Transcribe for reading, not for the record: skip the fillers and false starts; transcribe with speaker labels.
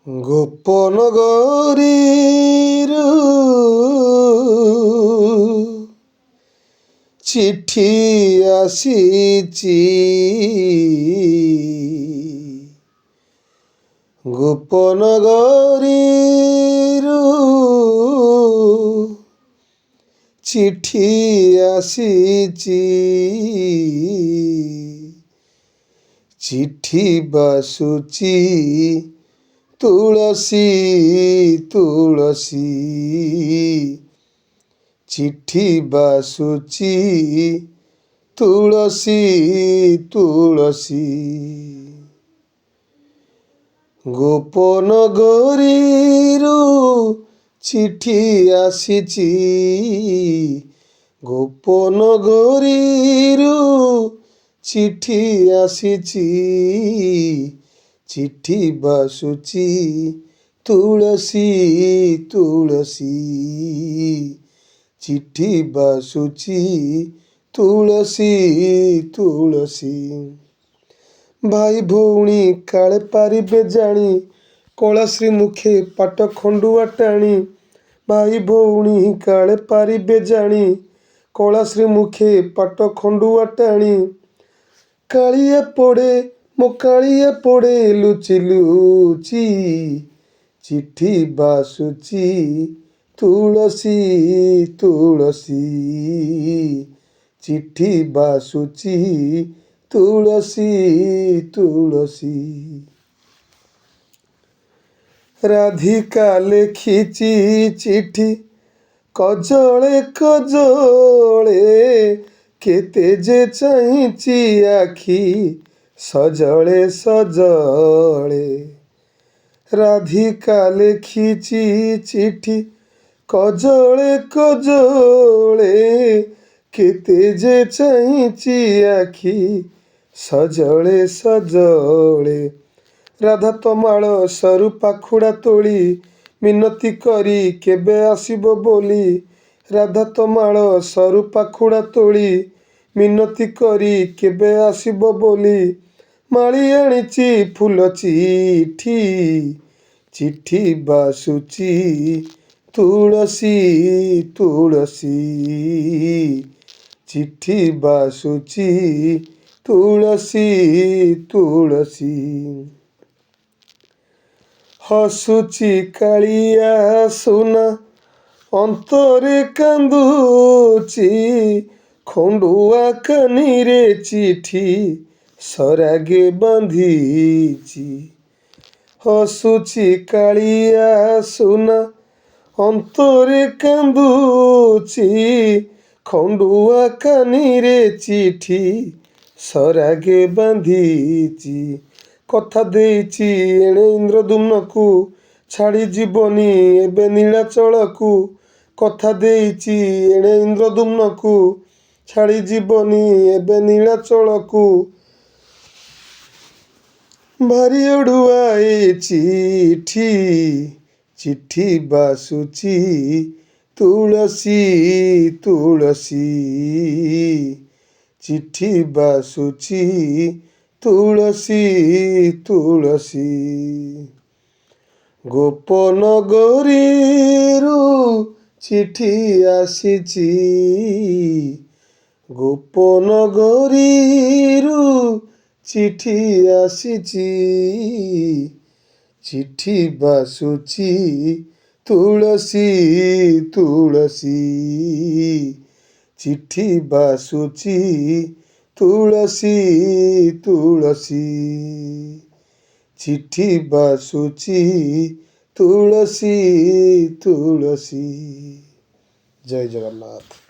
Speaker 1: ଗୋପନଗରୀରୁ ଚିଠି ଆସିଛି, ଗୋପନଗରୀରୁ ଚିଠି ଆସିଛି, ଚିଠି ବାସୁଛି ତୁଳସୀ ତୁଳସୀ, ଚିଠି ବାସୁଛି ତୁଳସୀ ତୁଳସୀ। ଗୋପନଗରୀରୁ ଚିଠି ଆସିଛି, ଗୋପନଗରୀରୁ ଚିଠି ଆସିଛି, ଚିଠି ବାସୁଛି ତୁଳସୀ ତୁଳସୀ, ଚିଠି ବାସୁଛି ତୁଳସୀ ତୁଳସୀ। ଭାଇ ଭଉଣୀ କାଳେ ପାରିବେ ଜାଣି, କଳାଶ୍ରୀ ମୁଖେ ପାଟ ଖଣ୍ଡୁଆ ଟାଣି। ଭାଇ ଭଉଣୀ କାଳେ ପାରିବେ ଜାଣି, କଳାଶ୍ରୀ ମୁଖେ ପାଟ ଖଣ୍ଡୁଆ ଟାଣି। କାଳିଆ ପଡ଼େ ମୋ କାଳିଆ ପଡ଼େ ଲୁଚି ଲୁଚି, ଚିଠି ବାସୁଛି ତୁଳସୀ ତୁଳସୀ, ଚିଠି ବାସୁଛି ତୁଳସୀ ତୁଳସୀ। ରାଧିକା ଲେଖିଛି ଚିଠି କଜଳେ କଜଳେ, କେତେ ଯେ ଚାହିଁଛି ଆଖି ସଜଳେ ସଜଳେ। ରାଧିକା ଲେଖିଛି ଚିଠି କଜଳେ କଜଳେ, କେତେ ଯେ ଚାହିଁଛି ଆଖି ସଜଳେ ସଜଳେ। ରାଧା ତମାଳ ସରୁ ପାଖୁଡ଼ା ତୋଳି, ମିନତି କରି କେବେ ଆସିବ ବୋଲି। ରାଧା ତମାଳ ସରୁ ପାଖୁଡ଼ା ତୋଳି, ମିନତି କରି କେବେ ଆସିବ ବୋଲି। ମାଳି ଆଣିଛି ଫୁଲ ଚିଠି, ଚିଠି ବାସୁଛି ତୁଳସୀ ତୁଳସୀ, ଚିଠି ବାସୁଛି ତୁଳସୀ ତୁଳସୀ। ହସୁଛି କାଳିଆ ସୁନା ଅନ୍ତରେ କାନ୍ଦୁଛି, ଖଣ୍ଡୁଆ କାନିରେ ଚିଠି ସରାଗେ ବାନ୍ଧିଛି। ହସୁଛି କାଳିଆ ସୁନା ଅନ୍ତରେ କାନ୍ଦୁଛି, ଖଣ୍ଡୁଆ କାନିରେ ଚିଠି ସରାଗେ ବାନ୍ଧିଛି। କଥା ଦେଇଛି ଏଣେ ଇନ୍ଦ୍ରଦ୍ୟୁମ୍ନକୁ, ଛାଡ଼ି ଯିବନି ଏବେ ନୀଳାଚଳକୁ। କଥା ଦେଇଛି ଏଣେ ଇନ୍ଦ୍ରଦ୍ୟୁମ୍ନକୁ, ଛାଡ଼ି ଯିବନି ଏବେ ନୀଳାଚଳକୁ। ଭାରି ଅଡ଼ୁଆ ଏ ଚିଠି, ଚିଠି ବାସୁଛି ତୁଳସୀ ତୁଳସୀ, ଚିଠି ବାସୁଛି ତୁଳସୀ ତୁଳସୀ। ଗୋପନଗରୀରୁ ଚିଠି ଆସିଛି, ଗୋପନଗରୀରୁ ଚିଠି ଆସିଛି, ଚିଠି ବାସୁଛି ତୁଳସୀ ତୁଳସୀ, ଚିଠି ବାସୁଛି ତୁଳସୀ ତୁଳସୀ, ଚିଠି ବାସୁଛି ତୁଳସୀ ତୁଳସୀ। ଜୟ ଜଗନ୍ନାଥ।